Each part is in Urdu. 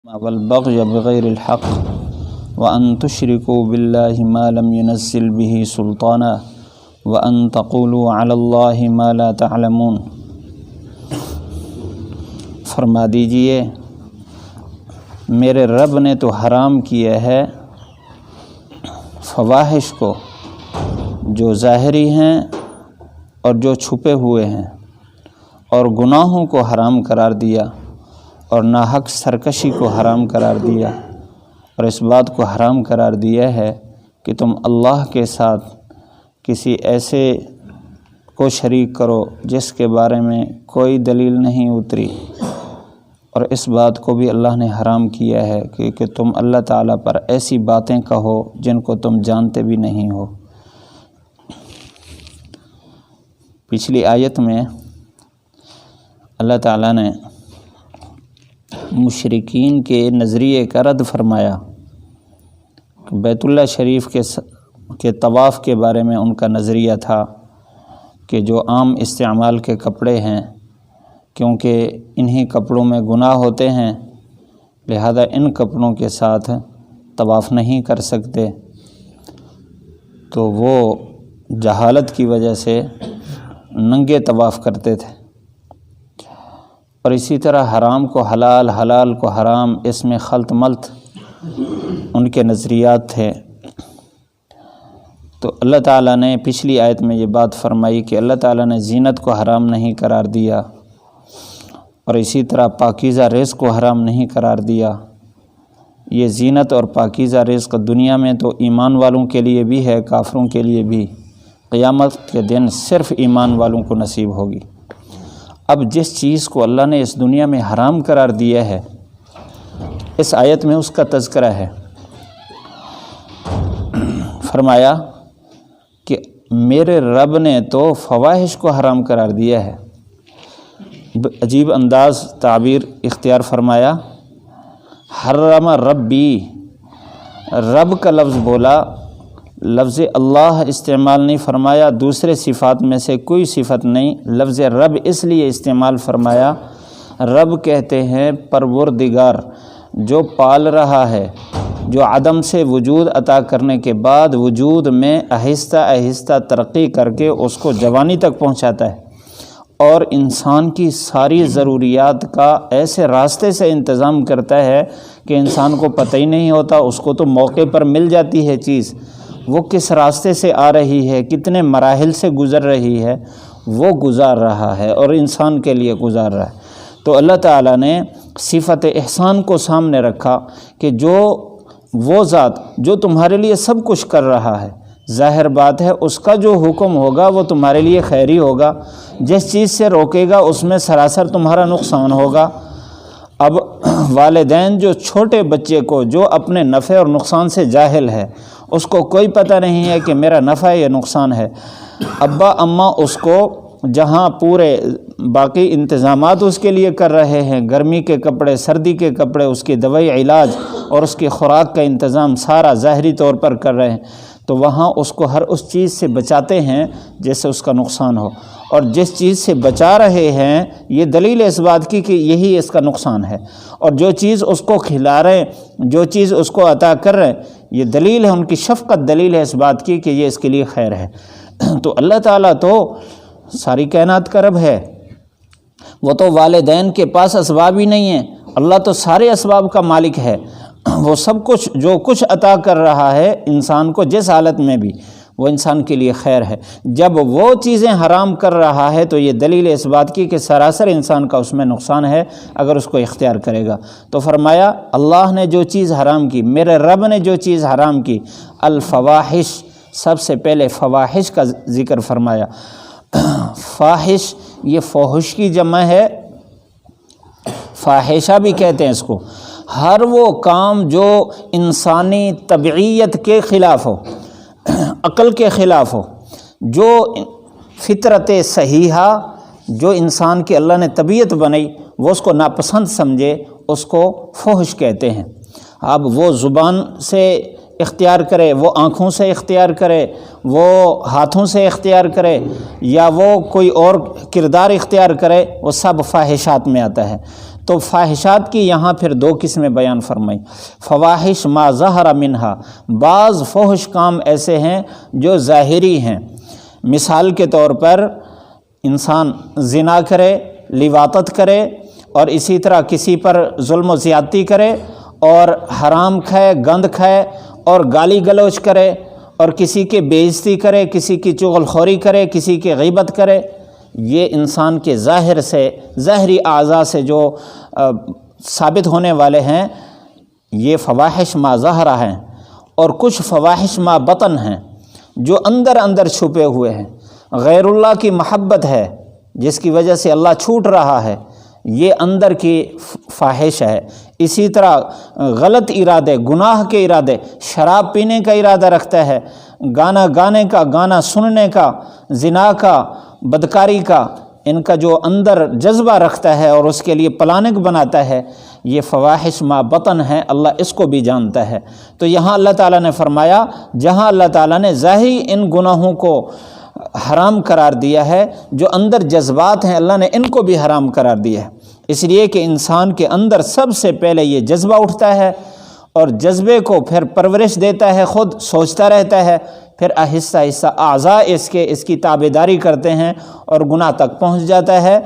والبغي بغير الحق وأن تشركوا بالله ما لم ينزل به سلطانا وأن تقولوا على الله ما لا تعلمون۔ فرما دیجئے میرے رب نے تو حرام کیا ہے فواحش کو، جو ظاہری ہیں اور جو چھپے ہوئے ہیں، اور گناہوں کو حرام قرار دیا، اور ناحق سرکشی کو حرام قرار دیا، اور اس بات کو حرام قرار دیا ہے کہ تم اللہ کے ساتھ کسی ایسے کو شریک کرو جس کے بارے میں کوئی دلیل نہیں اتری، اور اس بات کو بھی اللہ نے حرام کیا ہے کہ تم اللہ تعالیٰ پر ایسی باتیں کہو جن کو تم جانتے بھی نہیں ہو۔ پچھلی آیت میں اللہ تعالیٰ نے مشرکین کے نظریے کا رد فرمایا۔ بیت اللہ شریف کے طواف کے بارے میں ان کا نظریہ تھا کہ جو عام استعمال کے کپڑے ہیں، کیونکہ انہی کپڑوں میں گناہ ہوتے ہیں، لہذا ان کپڑوں کے ساتھ طواف نہیں کر سکتے، تو وہ جہالت کی وجہ سے ننگے طواف کرتے تھے۔ اور اسی طرح حرام کو حلال، حلال کو حرام، اس میں خلط ملط ان کے نظریات تھے۔ تو اللہ تعالیٰ نے پچھلی آیت میں یہ بات فرمائی کہ اللہ تعالیٰ نے زینت کو حرام نہیں قرار دیا، اور اسی طرح پاکیزہ رزق کو حرام نہیں قرار دیا۔ یہ زینت اور پاکیزہ رزق دنیا میں تو ایمان والوں کے لیے بھی ہے، کافروں کے لیے بھی، قیامت کے دن صرف ایمان والوں کو نصیب ہوگی۔ اب جس چیز کو اللہ نے اس دنیا میں حرام قرار دیا ہے، اس آیت میں اس کا تذکرہ ہے۔ فرمایا کہ میرے رب نے تو فواحش کو حرام قرار دیا ہے۔ عجیب انداز تعبیر اختیار فرمایا، حرم ربی، رب کا لفظ بولا، لفظ اللہ استعمال نہیں فرمایا، دوسرے صفات میں سے کوئی صفت نہیں، لفظ رب اس لیے استعمال فرمایا۔ رب کہتے ہیں پروردگار، جو پال رہا ہے، جو عدم سے وجود عطا کرنے کے بعد وجود میں آہستہ آہستہ ترقی کر کے اس کو جوانی تک پہنچاتا ہے، اور انسان کی ساری ضروریات کا ایسے راستے سے انتظام کرتا ہے کہ انسان کو پتہ ہی نہیں ہوتا، اس کو تو موقع پر مل جاتی ہے چیز، وہ کس راستے سے آ رہی ہے، کتنے مراحل سے گزر رہی ہے، وہ گزار رہا ہے اور انسان کے لیے گزار رہا ہے۔ تو اللہ تعالیٰ نے صفت احسان کو سامنے رکھا کہ جو وہ ذات جو تمہارے لیے سب کچھ کر رہا ہے، ظاہر بات ہے اس کا جو حکم ہوگا وہ تمہارے لیے خیری ہوگا، جس چیز سے روکے گا اس میں سراسر تمہارا نقصان ہوگا۔ اب والدین جو چھوٹے بچے کو جو اپنے نفع اور نقصان سے جاہل ہے، اس کو کوئی پتہ نہیں ہے کہ میرا نفع یا نقصان ہے، ابا اماں اس کو جہاں پورے باقی انتظامات اس کے لیے کر رہے ہیں، گرمی کے کپڑے، سردی کے کپڑے، اس کی دوائی علاج اور اس کی خوراک کا انتظام سارا ظاہری طور پر کر رہے ہیں، تو وہاں اس کو ہر اس چیز سے بچاتے ہیں جس سے اس کا نقصان ہو، اور جس چیز سے بچا رہے ہیں یہ دلیل اس بات کی کہ یہی اس کا نقصان ہے، اور جو چیز اس کو کھلا رہے ہیں، جو چیز اس کو عطا کر رہے ہیں، یہ دلیل ہے، ان کی شفقت دلیل ہے اس بات کی کہ یہ اس کے لیے خیر ہے۔ تو اللہ تعالیٰ تو ساری کائنات کا رب ہے، وہ تو والدین کے پاس اسباب ہی نہیں ہیں، اللہ تو سارے اسباب کا مالک ہے، وہ سب کچھ جو کچھ عطا کر رہا ہے انسان کو جس حالت میں بھی، وہ انسان کے لیے خیر ہے۔ جب وہ چیزیں حرام کر رہا ہے تو یہ دلیل اس بات کی کہ سراسر انسان کا اس میں نقصان ہے اگر اس کو اختیار کرے گا۔ تو فرمایا اللہ نے جو چیز حرام کی، میرے رب نے جو چیز حرام کی، الفواحش، سب سے پہلے فواحش کا ذکر فرمایا۔ فاحش یہ فحش کی جمع ہے، فاحشہ بھی کہتے ہیں اس کو، ہر وہ کام جو انسانی طبعیت کے خلاف ہو، عقل کے خلاف ہو، جو فطرت صحیحہ جو انسان کی اللہ نے طبیعت بنائی وہ اس کو ناپسند سمجھے، اس کو فحش کہتے ہیں۔ اب وہ زبان سے اختیار کرے، وہ آنکھوں سے اختیار کرے، وہ ہاتھوں سے اختیار کرے، یا وہ کوئی اور کردار اختیار کرے، وہ سب فاحشات میں آتا ہے۔ تو فاحشات کی یہاں پھر دو قسمیں بیان فرمائی، فواحش ما ظہر منہا، بعض فحش کام ایسے ہیں جو ظاہری ہیں، مثال کے طور پر انسان زنا کرے، لواطت کرے، اور اسی طرح کسی پر ظلم و زیادتی کرے، اور حرام کھائے، گند کھائے، اور گالی گلوچ کرے، اور کسی کی بے عزتی کرے، کسی کی چغل خوری کرے، کسی کی غیبت کرے، یہ انسان کے ظاہر سے، ظاہری اعضاء سے جو ثابت ہونے والے ہیں، یہ فواحش ما ظہرہ ہیں۔ اور کچھ فواحش ما بطن ہیں جو اندر اندر چھپے ہوئے ہیں، غیر اللہ کی محبت ہے جس کی وجہ سے اللہ چھوٹ رہا ہے، یہ اندر کی فاحش ہے۔ اسی طرح غلط ارادے، گناہ کے ارادے، شراب پینے کا ارادہ رکھتا ہے، گانا گانے کا، گانا سننے کا، زنا کا، بدکاری کا، ان کا جو اندر جذبہ رکھتا ہے اور اس کے لیے پلاننگ بناتا ہے، یہ فواحش ما بطن ہے، اللہ اس کو بھی جانتا ہے۔ تو یہاں اللہ تعالیٰ نے فرمایا، جہاں اللہ تعالیٰ نے ظاہری ان گناہوں کو حرام قرار دیا ہے، جو اندر جذبات ہیں اللہ نے ان کو بھی حرام قرار دیا ہے، اس لیے کہ انسان کے اندر سب سے پہلے یہ جذبہ اٹھتا ہے، اور جذبے کو پھر پرورش دیتا ہے، خود سوچتا رہتا ہے، پھر آہستہ آہستہ اعضاء اس کی تابعداری کرتے ہیں اور گناہ تک پہنچ جاتا ہے،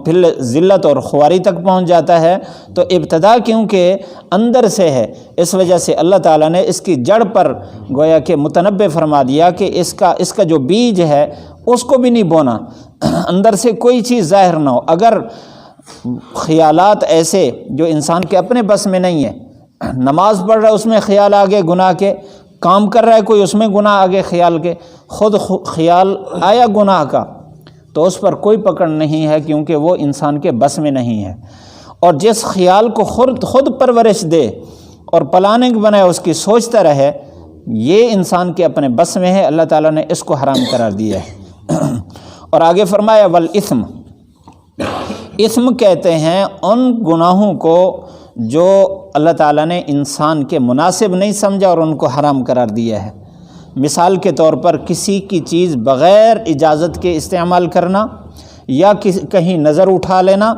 پھر ذلت اور خواری تک پہنچ جاتا ہے۔ تو ابتدا کیونکہ اندر سے ہے، اس وجہ سے اللہ تعالیٰ نے اس کی جڑ پر گویا کہ متنبع فرما دیا کہ اس کا جو بیج ہے اس کو بھی نہیں بونا، اندر سے کوئی چیز ظاہر نہ ہو۔ اگر خیالات ایسے جو انسان کے اپنے بس میں نہیں ہے، نماز پڑھ رہا ہے اس میں خیال آگے گناہ کے، کام کر رہا ہے کوئی اس میں گناہ آگے خیال کے، خود خیال آیا گناہ کا، تو اس پر کوئی پکڑ نہیں ہے، کیونکہ وہ انسان کے بس میں نہیں ہے۔ اور جس خیال کو خود پرورش دے اور پلاننگ بنائے، اس کی سوچتا رہے، یہ انسان کے اپنے بس میں ہے، اللہ تعالیٰ نے اس کو حرام قرار دیا ہے۔ اور آگے فرمایا والاثم، اثم کہتے ہیں ان گناہوں کو جو اللہ تعالیٰ نے انسان کے مناسب نہیں سمجھا اور ان کو حرام قرار دیا ہے۔ مثال کے طور پر کسی کی چیز بغیر اجازت کے استعمال کرنا، یا کہیں نظر اٹھا لینا،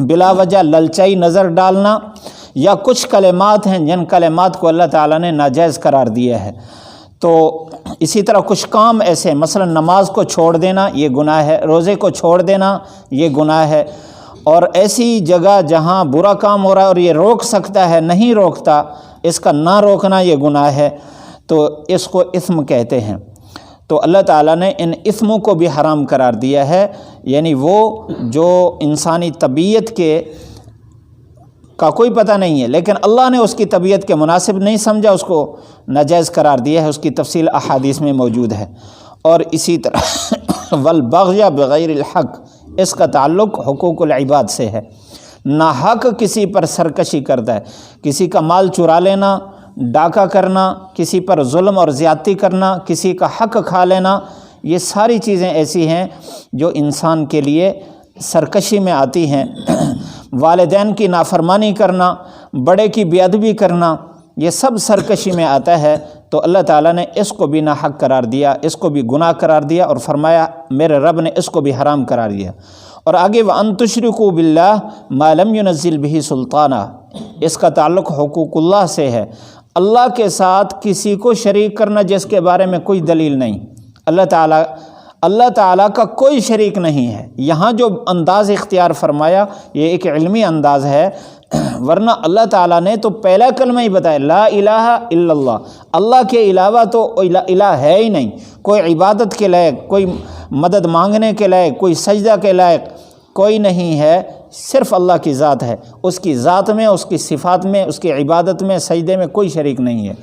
بلا وجہ للچائی نظر ڈالنا، یا کچھ کلمات ہیں جن کلمات کو اللہ تعالیٰ نے ناجائز قرار دیا ہے۔ تو اسی طرح کچھ کام ایسے، مثلا نماز کو چھوڑ دینا یہ گناہ ہے، روزے کو چھوڑ دینا یہ گناہ ہے، اور ایسی جگہ جہاں برا کام ہو رہا ہے اور یہ روک سکتا ہے نہیں روکتا، اس کا نہ روکنا یہ گناہ ہے، تو اس کو اثم کہتے ہیں۔ تو اللہ تعالیٰ نے ان اثموں کو بھی حرام قرار دیا ہے، یعنی وہ جو انسانی طبیعت کا کوئی پتہ نہیں ہے، لیکن اللہ نے اس کی طبیعت کے مناسب نہیں سمجھا، اس کو ناجائز قرار دیا ہے، اس کی تفصیل احادیث میں موجود ہے۔ اور اسی طرح والبغی بغیر الحق، اس کا تعلق حقوق العباد سے ہے۔ ناحق کسی پر سرکشی کرتا ہے، کسی کا مال چرا لینا، ڈاکہ کرنا، کسی پر ظلم اور زیادتی کرنا، کسی کا حق کھا لینا، یہ ساری چیزیں ایسی ہیں جو انسان کے لیے سرکشی میں آتی ہیں۔ والدین کی نافرمانی کرنا، بڑے کی بے ادبی کرنا، یہ سب سرکشی میں آتا ہے۔ تو اللہ تعالیٰ نے اس کو بھی ناحق قرار دیا، اس کو بھی گناہ قرار دیا، اور فرمایا میرے رب نے اس کو بھی حرام قرار دیا۔ اور آگے وَأَن تُشْرِكُوا بِاللَّهِ مَا لَمْ يُنَزِّلْ بِهِ سُلْطَانًا، اس کا تعلق حقوق اللہ سے ہے۔ اللہ کے ساتھ کسی کو شریک کرنا جس کے بارے میں کوئی دلیل نہیں، اللہ تعالیٰ کا کوئی شریک نہیں ہے۔ یہاں جو انداز اختیار فرمایا یہ ایک علمی انداز ہے، ورنہ اللہ تعالیٰ نے تو پہلا کلمہ ہی بتایا لا الہ الا اللہ، اللہ کے علاوہ تو الہ ہے ہی نہیں، کوئی عبادت کے لائق، کوئی مدد مانگنے کے لائق، کوئی سجدہ کے لائق کوئی نہیں ہے، صرف اللہ کی ذات ہے، اس کی ذات میں، اس کی صفات میں، اس کی عبادت میں، سجدے میں کوئی شریک نہیں ہے۔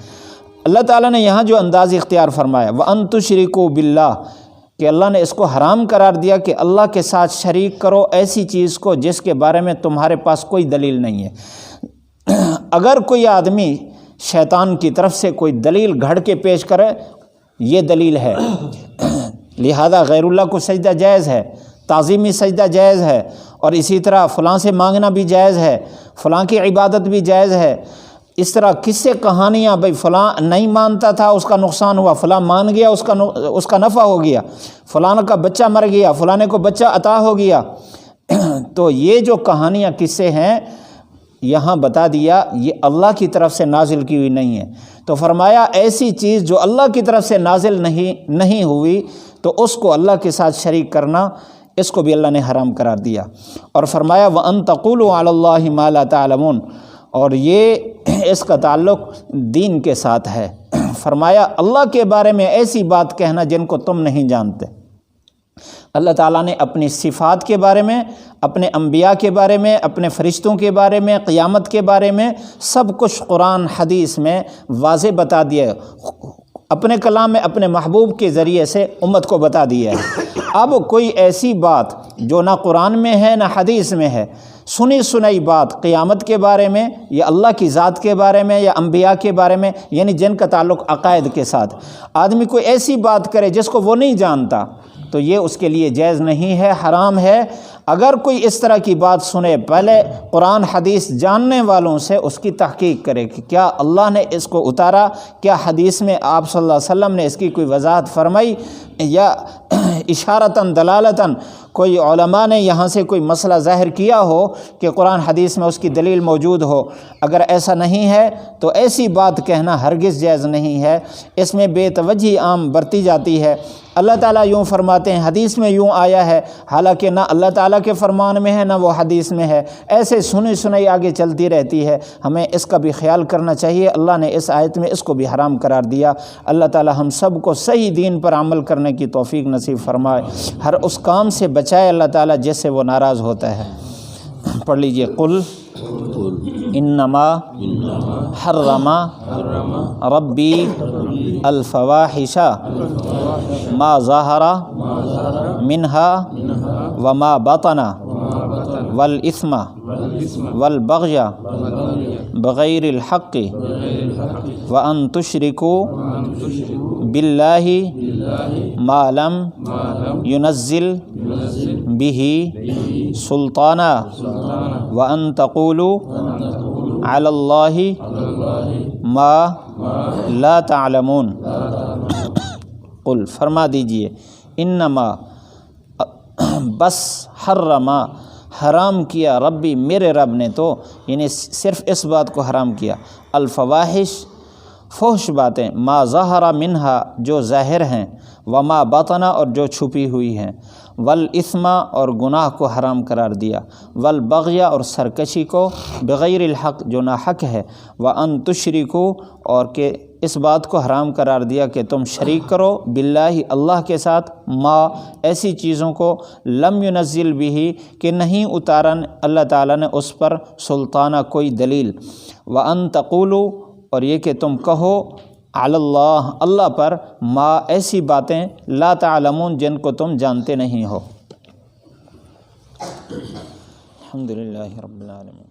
اللہ تعالیٰ نے یہاں جو انداز اختیار فرمایا وَأَن تُشْرِكُوا بِاللَّهِ، کہ اللہ نے اس کو حرام قرار دیا کہ اللہ کے ساتھ شریک کرو ایسی چیز کو جس کے بارے میں تمہارے پاس کوئی دلیل نہیں ہے۔ اگر کوئی آدمی شیطان کی طرف سے کوئی دلیل گھڑ کے پیش کرے، یہ دلیل ہے، لہذا غیر اللہ کو سجدہ جائز ہے، تعظیمی سجدہ جائز ہے، اور اسی طرح فلاں سے مانگنا بھی جائز ہے، فلاں کی عبادت بھی جائز ہے۔ اس طرح قصے کہانیاں، بھئی فلاں نہیں مانتا تھا اس کا نقصان ہوا، فلاں مان گیا اس کا نفع ہو گیا، فلاں کا بچہ مر گیا، فلاں کو بچہ عطا ہو گیا، تو یہ جو کہانیاں قصے ہیں یہاں بتا دیا یہ اللہ کی طرف سے نازل کی ہوئی نہیں ہے۔ تو فرمایا ایسی چیز جو اللہ کی طرف سے نازل نہیں ہوئی تو اس کو اللہ کے ساتھ شریک کرنا، اس کو بھی اللہ نے حرام قرار دیا۔ اور فرمایا وَأَن تَقُولُوا عَلَى اللَّهِ مَا لَا تَعْلَمُونَ، اور یہ اس کا تعلق دین کے ساتھ ہے۔ فرمایا اللہ کے بارے میں ایسی بات کہنا جن کو تم نہیں جانتے۔ اللہ تعالیٰ نے اپنی صفات کے بارے میں، اپنے انبیاء کے بارے میں، اپنے فرشتوں کے بارے میں، قیامت کے بارے میں سب کچھ قرآن حدیث میں واضح بتا دیا ہے، اپنے کلام میں اپنے محبوب کے ذریعے سے امت کو بتا دیا ہے۔ اب کوئی ایسی بات جو نہ قرآن میں ہے نہ حدیث میں ہے، سنی سنائی بات قیامت کے بارے میں یا اللہ کی ذات کے بارے میں یا انبیاء کے بارے میں، یعنی جن کا تعلق عقائد کے ساتھ، آدمی کوئی ایسی بات کرے جس کو وہ نہیں جانتا تو یہ اس کے لیے جائز نہیں ہے، حرام ہے۔ اگر کوئی اس طرح کی بات سنے پہلے قرآن حدیث جاننے والوں سے اس کی تحقیق کرے کہ کیا اللہ نے اس کو اتارا، کیا حدیث میں آپ صلی اللہ علیہ وسلم نے اس کی کوئی وضاحت فرمائی، یا اشارتاً دلالتاً کوئی علماء نے یہاں سے کوئی مسئلہ ظاہر کیا ہو کہ قرآن حدیث میں اس کی دلیل موجود ہو۔ اگر ایسا نہیں ہے تو ایسی بات کہنا ہرگز جائز نہیں ہے، اس میں بے توجہی عام برتی جاتی ہے۔ اللہ تعالیٰ یوں فرماتے ہیں، حدیث میں یوں آیا ہے، حالانکہ نہ اللہ تعالیٰ کے فرمان میں ہے نہ وہ حدیث میں ہے، ایسے سنی سنائی آگے چلتی رہتی ہے۔ ہمیں اس کا بھی خیال کرنا چاہیے۔ اللہ نے اس آیت میں اس کو بھی حرام قرار دیا۔ اللہ تعالیٰ ہم سب کو صحیح دین پر عمل کرنے کی توفیق نصیب فرمائے، ہر اس کام سے بچائے اللہ تعالیٰ جس سے وہ ناراض ہوتا ہے۔ پڑھ لیجئے، قل انما حرم ربی الفواحش ما ظہر منها وما بطن والاثم والبغی بغیر الحق وان تشرکوا باللہ ما لم ينزل به سلطانا وان تقولوا علی اللہ ما لا تعلمون۔ قل، فرما دیجئے، انما، بس، حرما، حرام کیا، ربی، میرے رب نے تو، یعنی صرف اس بات کو حرام کیا، الفواحش، فحش باتیں، ما ظہر منہا، جو ظاہر ہیں، وما بطن، اور جو چھپی ہوئی ہیں، والاثم، اور گناہ کو حرام قرار دیا، والبغی، اور سرکشی کو، بغیر الحق، جو ناحق ہے، وان تشرکوا، اور کہ اس بات کو حرام قرار دیا کہ تم شریک کرو، باللہ، اللہ کے ساتھ، ما، ایسی چیزوں کو، لم ینزل بھی، کہ نہیں اتارن اللہ تعالیٰ نے اس پر، سلطانہ، کوئی دلیل، وان تقولوا، اور یہ کہ تم کہو، علی اللہ، اللہ پر، ما، ایسی باتیں، لا تعلمون، جن کو تم جانتے نہیں ہو۔ الحمدللہ رب العالمین۔